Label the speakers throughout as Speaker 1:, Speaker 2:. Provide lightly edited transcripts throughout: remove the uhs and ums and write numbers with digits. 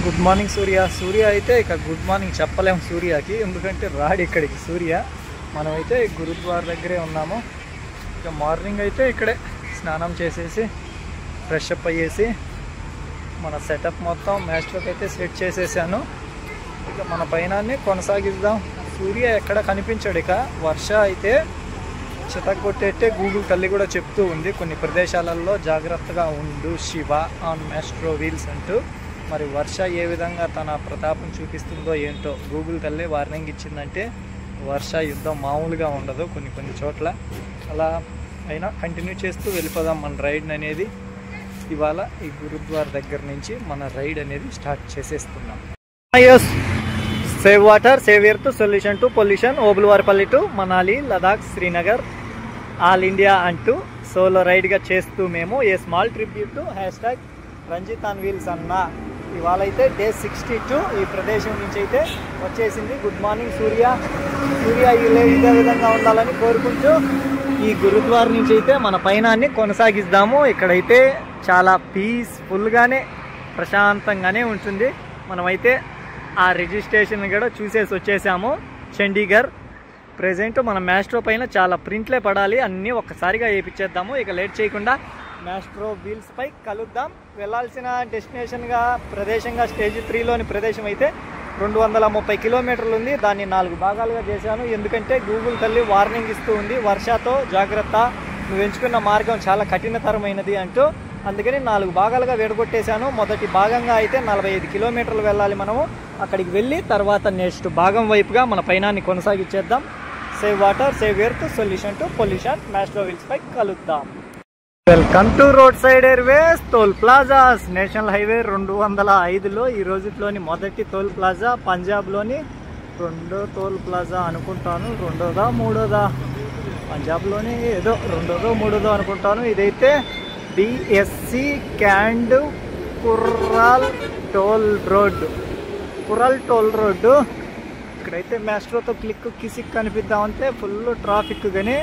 Speaker 1: Good morning సూర్య. సూర్య అయితే ఇక good morning చెప్పలేము సూర్యకి, ఎందుకంటే రాడు ఇక్కడికి సూర్య. మనమైతే గురుద్వార్ దగ్గరే ఉన్నాము. ఇక మార్నింగ్ అయితే ఇక్కడే స్నానం చేసేసి ఫ్రెష్ అప్ అయ్యేసి మన సెటప్ మొత్తం మ్యాచ్లోకి అయితే సెట్ చేసేసాను. ఇక మన పైనాన్ని కొనసాగిద్దాం. సూర్య ఎక్కడ కనిపించాడు. ఇక వర్ష అయితే చితగొట్టేట్టే గూగుల్ తల్లి కూడా చెప్తూ ఉంది, కొన్ని ప్రదేశాలలో జాగ్రత్తగా ఉండు శివ ఆన్ మ్యాస్ట్రో వీల్స్ అంటూ. మరి వర్ష ఏ విధంగా తన ప్రతాపం చూపిస్తుందో ఏంటో, గూగుల్ తల్లి వార్నింగ్ ఇచ్చిందంటే వర్ష యుద్ధం మామూలుగా ఉండదు కొన్ని చోట్ల. అలా అయినా కంటిన్యూ చేస్తూ వెళ్ళిపోదాం మన రైడ్ అనేది. ఇవాళ ఈ గురుద్వార్ దగ్గర నుంచి మన రైడ్ అనేది స్టార్ట్ చేసేస్తున్నాం. Save water, save earth, solution to pollution, Obulvaripalli to Manali, Ladakh, Srinagar, all India అంటూ సోలో రైడ్గా చేస్తూ మేము a small tribute to hashtag Ranjith on wheels అన్న. ఇవాళ అయితే డే 62 ఈ ప్రదేశం నుంచి అయితే వచ్చేసింది. గుడ్ మార్నింగ్ సూర్య. ఇదే విధంగా ఉండాలని కోరుకుంటూ ఈ గురుద్వార్ నుంచి అయితే మన పయనాన్ని కొనసాగిద్దాము. ఇక్కడైతే చాలా పీస్ఫుల్గానే ప్రశాంతంగానే ఉంటుంది. మనమైతే ఆ రిజిస్ట్రేషన్ కూడా చూసేసి వచ్చేసాము. చండీగఢ్ ప్రజెంట్ మన మ్యాస్ట్రో పైన చాలా ప్రింట్లే పడాలి, అన్నీ ఒక్కసారిగా వేయించేద్దాము. ఇక లేట్ చేయకుండా మ్యాస్ట్రో వీల్స్ పై కలుద్దాం. వెళ్ళాల్సిన డెస్టినేషన్గా ప్రదేశంగా స్టేజ్ 3లోని ప్రదేశం అయితే 230 కిలోమీటర్లు ఉంది. దాన్ని 4 భాగాలుగా చేశాను, ఎందుకంటే గూగుల్ తల్లి వార్నింగ్ ఇస్తూ ఉంది, వర్షాతో జాగ్రత్త, నువ్వు ఎంచుకున్న మార్గం చాలా కఠినతరమైనది అంటూ. అందుకని 4 భాగాలుగా విడగొట్టేశాను. మొదటి భాగంగా అయితే 45 కిలోమీటర్లు వెళ్ళాలి మనము. అక్కడికి వెళ్ళి తర్వాత నెక్స్ట్ భాగం వైపుగా మన పయనాన్ని కొనసాగించేద్దాం. Save water, save earth, solution to pollution, maestro wheels పై కలుద్దాం. Welcome to road side airways toll plazas. National highway 205లో ఈ రోజులోని మొదటి టోల్ ప్లాజా, పంజాబ్లోని 2వ టోల్ ప్లాజా అనుకుంటాను, 2వ, 3వ, పంజాబ్లోని ఏదో 2వ, 3వ అనుకుంటాను. ఇదైతే డిఎస్సి క్యాండ్ కుర్రాల్ టోల్ రోడ్డు. ఇక్కడైతే మ్యాస్ట్రోతో కిసిక్ కనిపిద్దామంటే ఫుల్ ట్రాఫిక్. కానీ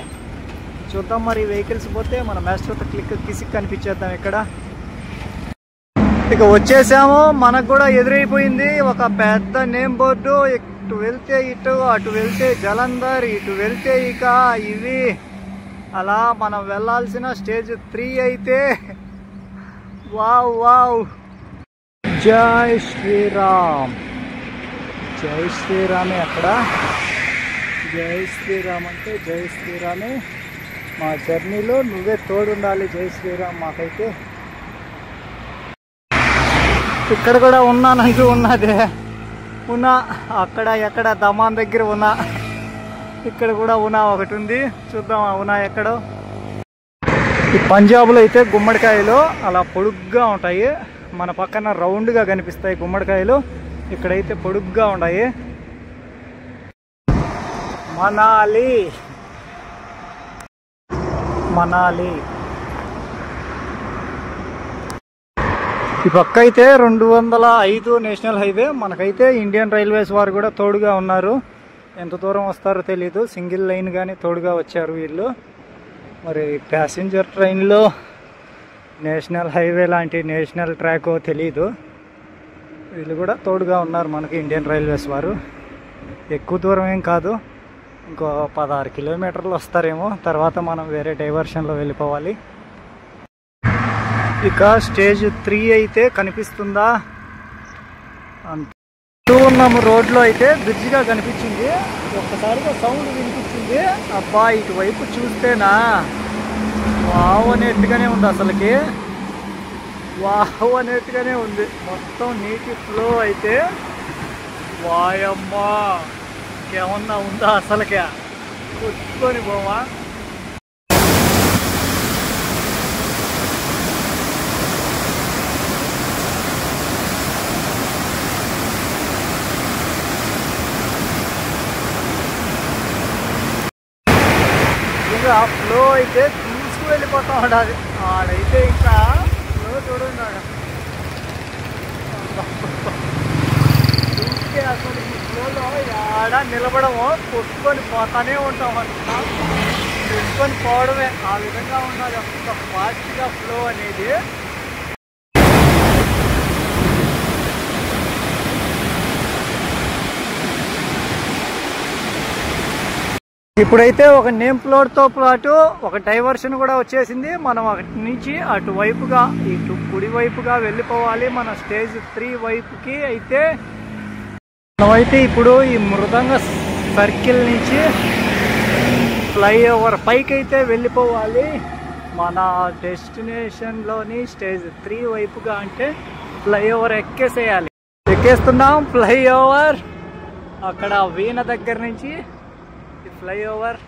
Speaker 1: చూద్దాం మరి వెహికల్స్ పోతే మన మ్యాస్ట్రోతో కిసిక్ కనిపించేద్దాం. ఇక్కడ ఇక వచ్చేసాము. మనకు కూడా ఎదురైపోయింది ఒక పెద్ద నేమ్ బోర్డు. ఇటు వెళ్తే ఇటు, అటు వెళ్తే జలంధర్, ఇటు వెళ్తే ఇక ఇవి. అలా మనం వెళ్ళాల్సిన స్టేజ్ 3 అయితే వావ్. జై శ్రీరామ్. జై శ్రీరామే. అక్కడ జై శ్రీరామ్ అంటే జై శ్రీరామే. మా జర్నీలో నువ్వే తోడుండాలి జై శ్రీరామ్ మాకైతే. ఇక్కడ కూడా ఉన్నానంటూ ఉన్నా అక్కడ ఎక్కడ దమాన్ దగ్గర ఉన్నా, ఇక్కడ కూడా ఉన్నా ఒకటి ఉంది. చూద్దాం ఆ ఉన్నా ఎక్కడో. ఈ పంజాబ్లో అయితే గుమ్మడికాయలు అలా పొడుగ్గా ఉంటాయి, మన పక్కన రౌండ్గా కనిపిస్తాయి గుమ్మడికాయలు. ఇక్కడైతే పొడుగ్గా ఉన్నాయి. మనాలి ఈ పక్క అయితే 205 నేషనల్ హైవే. మనకైతే ఇండియన్ రైల్వేస్ వారు కూడా తోడుగా ఉన్నారు. ఎంత దూరం వస్తారో తెలీదు, సింగిల్ లైన్ కానీ తోడుగా వచ్చారు వీళ్ళు. మరి ప్యాసింజర్ ట్రైన్లో నేషనల్ హైవే లాంటి నేషనల్ ట్రాక్ తెలీదు, వీళ్ళు కూడా తోడుగా ఉన్నారు మనకి ఇండియన్ రైల్వేస్ వారు. ఎక్కువ దూరం ఏం కాదు, ఇంకో 16 కిలోమీటర్లు వస్తారేమో. తర్వాత మనం వేరే డైవర్షన్లో వెళ్ళిపోవాలి. ఇక స్టేజ్ 3 అయితే కనిపిస్తుందా అంటూ ఉన్నాము. రోడ్లో అయితే బ్రిడ్జిగా కనిపించింది, ఒక్కసారిగా సౌండ్ వినిపించింది. అబ్బా ఇటువైపు చూస్తేనా వావ్ అనేట్టుగానే ఉంది, అసలుకి వావ్ అనేట్టుగానే ఉంది. మొత్తం నీటి ఫ్లో అయితే వాయమ్మా ఏమన్నా ఉందా అసలుకే, కొట్టుకొని పోవా. ఇంకా ఫ్లో అయితే తీసుకువెళ్ళిపోతా ఉండాలి. ఆడైతే ఇంకా ఫ్లో చూడండి, చూస్తే అసలు ఈ ఫ్లోలో ఆడ నిలబడము, కొట్టుకొని పోతానే ఉంటాం అంటున్నా, కొట్టుకొని పోవడమే. ఆ విధంగా ఉన్నది అంత ఫాస్ట్గా ఫ్లో అనేది. ఇప్పుడైతే ఒక నేమ్ ప్లేట్తో పాటు ఒక డైవర్షన్ కూడా వచ్చేసింది. మనం అటు నుంచి అటువైపుగా ఇటు కుడి వైపుగా వెళ్ళిపోవాలి. మన స్టేజ్ 3 వైపుకి అయితే మనమైతే ఇప్పుడు ఈ మృదంగ సర్కిల్ నుంచి ఫ్లైఓవర్ పైకి అయితే వెళ్ళిపోవాలి. మన డెస్టినేషన్లోని స్టేజ్ 3 వైపుగా అంటే ఫ్లైఓవర్ ఎక్కేస్తున్నాం. ఫ్లైఓవర్ అక్కడ వీణ దగ్గర నుంచి ఫ్లైఓవర్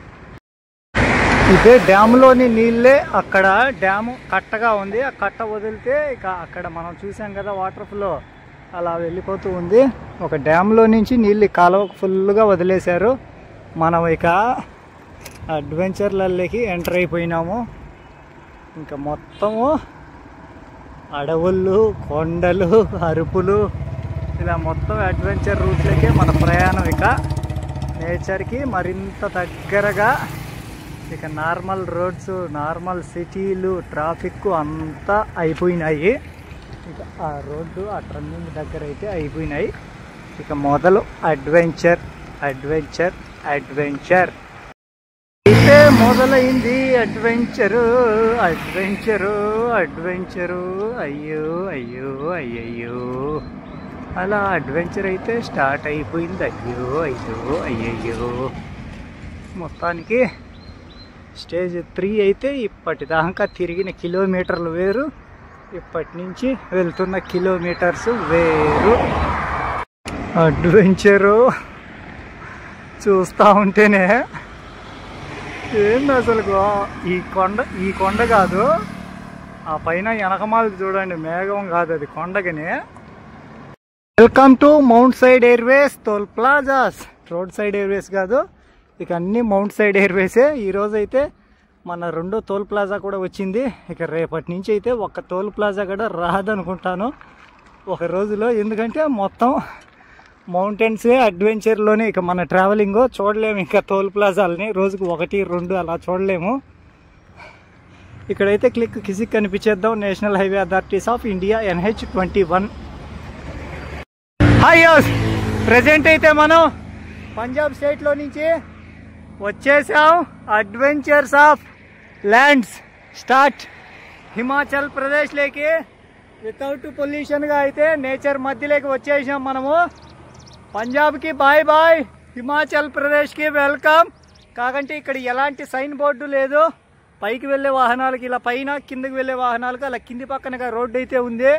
Speaker 1: ఇదే డ్యామ్లోని నీళ్ళే. అక్కడ డ్యాము కట్టగా ఉంది. ఆ కట్ట వదిలితే ఇక అక్కడ మనం చూసాం కదా వాటర్ ఫ్లో అలా వెళ్ళిపోతూ ఉంది. ఒక డ్యామ్లో నుంచి నీళ్ళు కాలువకు ఫుల్గా వదిలేశారు. మనం ఇక అడ్వెంచర్లకి ఎంటర్ అయిపోయినాము. ఇంకా మొత్తము అడవులు, కొండలు, అరుపులు ఇలా మొత్తం అడ్వెంచర్ రూట్లకే మన ప్రయాణం. ఇక నేచర్కి మరింత దగ్గరగా ఇక నార్మల్ రోడ్స్, నార్మల్ సిటీలు, ట్రాఫిక్ అంతా అయిపోయినాయి. ఇక ఆ రోడ్డు ఆ టర్నింగ్ దగ్గర అయితే అయిపోయినాయి. ఇక మొదలు అడ్వెంచర్ అడ్వెంచర్ అడ్వెంచర్ అయితే మొదలైంది. అడ్వెంచరు అడ్వెంచరు అడ్వెంచరు అయ్యో అయ్యో అయ్యయ్యో అలా అడ్వెంచర్ అయితే స్టార్ట్ అయిపోయింది. అయ్యో అయ్యో అయ్యయ్యో మొత్తానికి స్టేజ్ 3 అయితే ఇప్పటిదాకా తిరిగిన కిలోమీటర్లు వేరు, ఇప్పటి నుంచి వెళ్తున్న కిలోమీటర్స్ వేరు. అడ్వెంచరు చూస్తూ ఉంటేనే ఏంది అసలు. ఈ కొండ కాదు, ఆ పైన వెనకమాలకి చూడండి, మేఘం కాదు అది కొండగనే. Welcome to mount side airways toll plazas. Road side airways కాదు, ఇక అన్ని మౌంట్ సైడ్ ఎయిర్వేసే. ఈరోజు అయితే మన రెండో టోల్ ప్లాజా కూడా వచ్చింది. ఇక రేపటి నుంచి అయితే ఒక టోల్ ప్లాజా కూడా రాదనుకుంటాను ఒక రోజులో. ఎందుకంటే మొత్తం మౌంటైన్సే అడ్వెంచర్లోనే ఇక మన ట్రావెలింగ్ చూడలేము. ఇంకా టోల్ ప్లాజాలని రోజుకు 1-2 అలా చూడలేము. ఇక్కడైతే కిసిక్ కనిపించేద్దాం. National highway authorities of India NH-21. Hi యోస్, ప్రజెంట్ అయితే మనం పంజాబ్ స్టేట్లో నుంచి వచ్చేసాం. Adventures of lands start Himachal ప్రదేశ్లోకి. వితౌట్ పొల్యూషన్గా అయితే నేచర్ మధ్యలోకి వచ్చేసాం మనము. పంజాబ్కి బాయ్ బాయ్, హిమాచల్ ప్రదేశ్కి వెల్కమ్. కాకంటే ఇక్కడ ఎలాంటి సైన్ బోర్డు లేదు. పైకి వెళ్ళే వాహనాలకి ఇలా పైన, కిందకి వెళ్ళే వాహనాలకు అలా కింది పక్కనగా రోడ్డు అయితే ఉంది.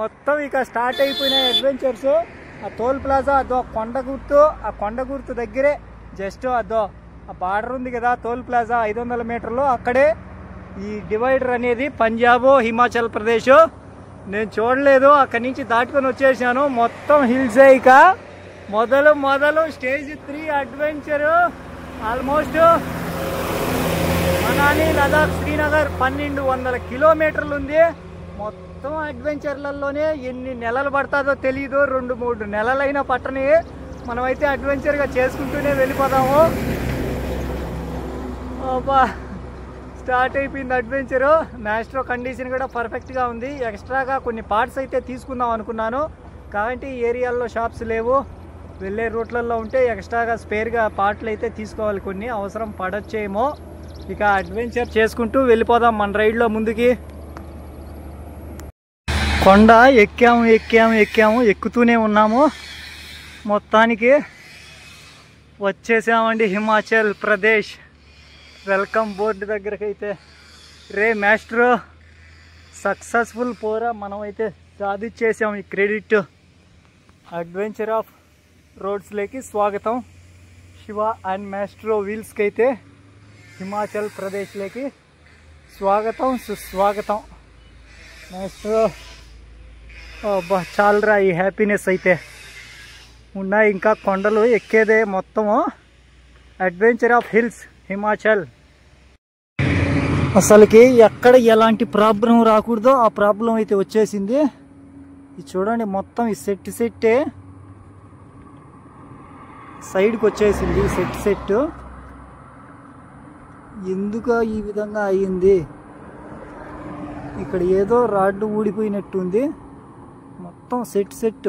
Speaker 1: మొత్తం ఇక స్టార్ట్ అయిపోయినాయి అడ్వెంచర్స్. ఆ టోల్ ప్లాజా అదో కొండ గుర్తు, ఆ కొండ గుర్తు దగ్గరే జస్ట్ అదో ఆ బార్డర్ ఉంది కదా టోల్ ప్లాజా 500 మీటర్లు, అక్కడే ఈ డివైడర్ అనేది పంజాబ్ హిమాచల్ ప్రదేశ్. నేను చూడలేదు, అక్కడి నుంచి దాటుకొని వచ్చేసాను. మొత్తం హిల్సే. ఇక మొదలు stage 3 adventure. Almost Manali, Ladakh, Srinagar 1200 కిలోమీటర్లు ఉంది. మొత్తం అడ్వెంచర్లలోనే ఎన్ని నెలలు పడుతుందో తెలియదు. 2-3 నెలలైనా పట్టని మనమైతే అడ్వెంచర్గా చేసుకుంటూనే వెళ్ళిపోదాము. స్టార్ట్ అయిపోయింది అడ్వెంచరు. మ్యాస్ట్రో కండిషన్ కూడా పర్ఫెక్ట్గా ఉంది. ఎక్స్ట్రాగా కొన్ని పార్ట్స్ అయితే తీసుకుందాం అనుకున్నాను, కాబట్టి ఈ ఏరియాల్లో షాప్స్ లేవు. వెళ్ళే రూట్లలో ఉంటే ఎక్స్ట్రాగా స్పేర్గా పార్ట్లు అయితే తీసుకోవాలి, కొన్ని అవసరం పడొచ్చేమో. ఇక అడ్వెంచర్ చేసుకుంటూ వెళ్ళిపోదాం మన రైడ్లో ముందుకి. కొండ ఎక్కాము, ఎక్కుతూనే ఉన్నాము. మొత్తానికి వచ్చేసామండి హిమాచల్ ప్రదేశ్. వెల్కమ్ బోర్డు దగ్గరకు అయితే. రే మాస్ట్రో, సక్సెస్ఫుల్ పోరా, మనమైతే సాధించేసాం ఈ క్రెడిట్. అడ్వెంచర్ ఆఫ్ రోడ్స్లోకి స్వాగతం. శివ అండ్ మాస్ట్రో వీల్స్కి అయితే హిమాచల్ ప్రదేశ్లోకి స్వాగతం, సుస్వాగతం. మాస్ట్రో అబ్బా చాలరా ఈ హ్యాపీనెస్ అయితే. ఉన్నాయి ఇంకా కొండలు ఎక్కేదే మొత్తము. Adventure of hills Himachal. అసలుకి ఎక్కడ ఎలాంటి ప్రాబ్లం రాకూడదో ఆ ప్రాబ్లం అయితే వచ్చేసింది. ఇది చూడండి, మొత్తం ఈ సెట్టే సైడ్కి వచ్చేసింది. సెట్ ఎందుకు ఈ విధంగా అయ్యింది? ఇక్కడ ఏదో రాడ్డు ఊడిపోయినట్టుంది. మొత్తం సెట్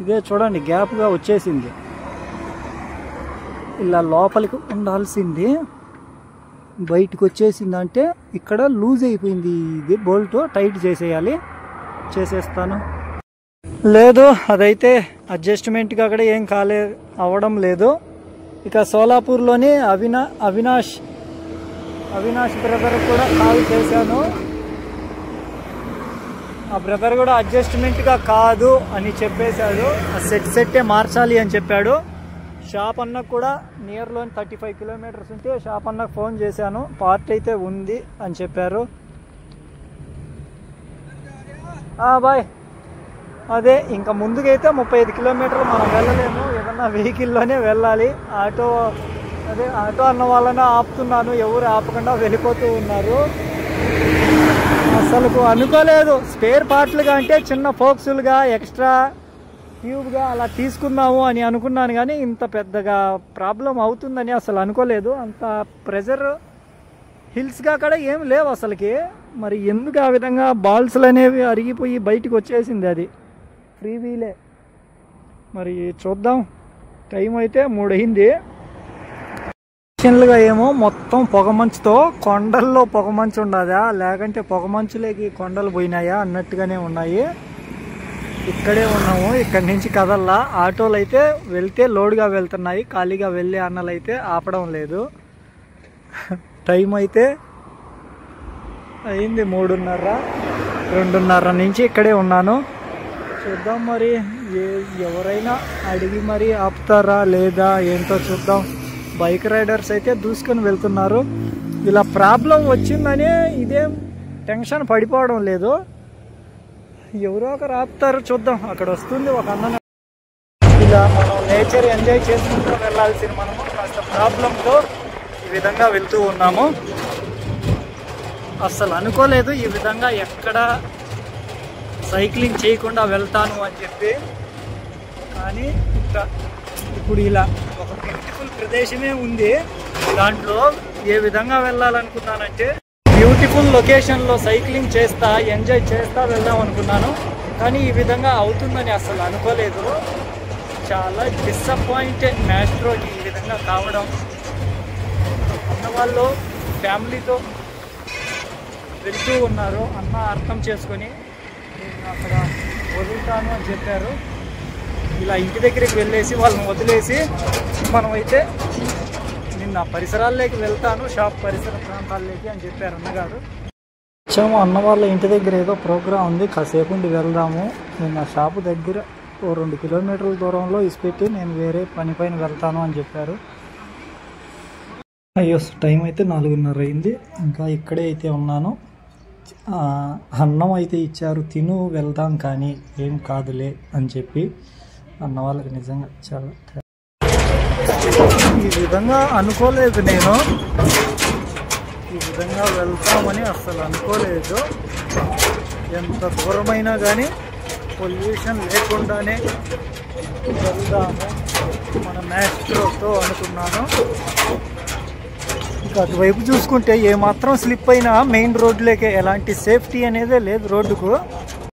Speaker 1: ఇదే చూడండి, గ్యాప్గా వచ్చేసింది. ఇలా లోపలికి ఉండాల్సింది బయటకు వచ్చేసిందంటే ఇక్కడ లూజ్ అయిపోయింది, ఇది బోల్ట్ టైట్ చేసేయాలి. చేసేస్తాను. లేదు అదైతే అడ్జస్ట్మెంట్గా అక్కడ ఏం అవ్వడం లేదు. ఇక సోలాపూర్లోని అవినాష్ బ్రదర్ కూడా కాల్ చేశాను. ఆ బ్రదర్ కూడా అడ్జస్ట్మెంట్గా కాదు అని చెప్పేశాడు. ఆ సెట్టే మార్చాలి అని చెప్పాడు. షాప్ అన్నకు కూడా నియర్లోని 35 కిలోమీటర్స్ ఉంటే షాప్ అన్నకు ఫోన్ చేశాను. పార్ట్ అయితే ఉంది అని చెప్పారు. బాయ్. అదే ఇంకా ముందుకైతే 35 కిలోమీటర్లు మనం వెళ్ళలేము, ఏదన్నా వెహికల్లోనే వెళ్ళాలి. ఆటో అన్న వాళ్ళనే ఆపుతున్నాను, ఎవరు ఆపకుండా వెళ్ళిపోతూ ఉన్నారు. అసలు అనుకోలేదు స్పేర్ పార్ట్లుగా అంటే చిన్న ఫోక్సులుగా ఎక్స్ట్రా ట్యూబ్గా అలా తీసుకుందాము అని అనుకున్నాను, కానీ ఇంత పెద్దగా ప్రాబ్లం అవుతుందని అసలు అనుకోలేదు. అంత ప్రెజర్ హిల్స్గా అక్కడ ఏం లేవు అసలుకి. మరి ఎందుకు ఆ విధంగా బాల్స్లు అనేవి అరిగిపోయి బయటికి వచ్చేసింది, అది ఫ్రీ వీలే. మరి చూద్దాం, టైం అయితే 3 అయింది. గా ఏమో మొత్తం పొగమంచుతో కొండల్లో పొగమంచు ఉండదా, లేకంటే పొగమంచులేకి కొండలు పోయినాయా అన్నట్టుగానే ఉన్నాయి. ఇక్కడే ఉన్నాము, ఇక్కడి నుంచి కదల్లా. ఆటోలు అయితే వెళ్తే లోడ్గా వెళ్తున్నాయి, ఖాళీగా వెళ్ళే అన్నలు అయితే ఆపడం లేదు. టైం అయితే అయింది 3:30 నుంచి ఇక్కడే ఉన్నాను. చూద్దాం మరి ఎవరైనా అడిగి మరి ఆపుతారా లేదా ఏంటో చూద్దాం. బైక్ రైడర్స్ అయితే దూసుకొని వెళ్తున్నారు. ఇలా ప్రాబ్లం వచ్చిందని ఇదేం టెన్షన్ పడిపోవడం లేదు, ఎవరో ఒకరు ఆపుతారు. చూద్దాం. అక్కడ వస్తుంది ఒక అన్న. ఇలా మనం నేచర్ ఎంజాయ్ చేసుకుంటూ వెళ్ళాల్సింది. మనము కాస్త ప్రాబ్లంతో ఈ విధంగా వెళ్తూ ఉన్నాము. అస్సలు అనుకోలేదు ఈ విధంగా ఎక్కడ సైక్లింగ్ చేయకుండా వెళ్తాను అని చెప్పి. కానీ ఇప్పుడు ఇలా ఒక బ్యూటిఫుల్ ప్రదేశమే ఉంది. దాంట్లో ఏ విధంగా వెళ్ళాలనుకున్నానంటే బ్యూటిఫుల్ లొకేషన్లో సైక్లింగ్ చేస్తా ఎంజాయ్ చేస్తా వెళ్దాం అనుకున్నాను, కానీ ఈ విధంగా అవుతుందని అసలు అనుకోలేదు. చాలా డిసప్పాయింటెడ్ మ్యాస్ట్రోకి ఈ విధంగా కావడం. అన్నవాళ్ళు ఫ్యామిలీతో వెళ్తూ ఉన్నారు, అన్న అర్థం చేసుకొని నేను అక్కడ వదులుతాను అని చెప్పారు. ఇలా ఇంటి దగ్గరికి వెళ్ళేసి వాళ్ళని వదిలేసి మనమైతే నిన్న పరిసరాల్లోకి వెళ్తాను, షాప్ పరిసర ప్రాంతాల్లోకి అని చెప్పారు అన్నగారు. వచ్చాము, అన్న వాళ్ళ ఇంటి దగ్గర ఏదో ప్రోగ్రాం ఉంది, కాసేపు ఉండి వెళ్దాము. నేను ఆ షాపు దగ్గర 2 కిలోమీటర్ల దూరంలో ఇసిపెట్టి నేను వేరే పని పైన వెళ్తాను అని చెప్పారు. అయ్యో టైం అయితే 4:30 అయింది. ఇంకా ఇక్కడే అయితే ఉన్నాను. అన్నం అయితే ఇచ్చారు, తిను వెళ్దాం కానీ ఏం కాదులే అని చెప్పి అన్న వాళ్ళకి నిజంగా చాలా ఈ విధంగా అనుకోలేదు. నేను ఈ విధంగా వెళ్తామని అస్సలు అనుకోలేదు. ఎంత దూరమైనా కానీ పొల్యూషన్ లేకుండానే వెళ్దాము మన మ్యాస్ట్రోతో అనుకున్నాను. ఇంకా అటువైపు చూసుకుంటే ఏమాత్రం స్లిప్ అయినా మెయిన్ రోడ్లోకే, ఎలాంటి సేఫ్టీ అనేదే లేదు రోడ్డుకు.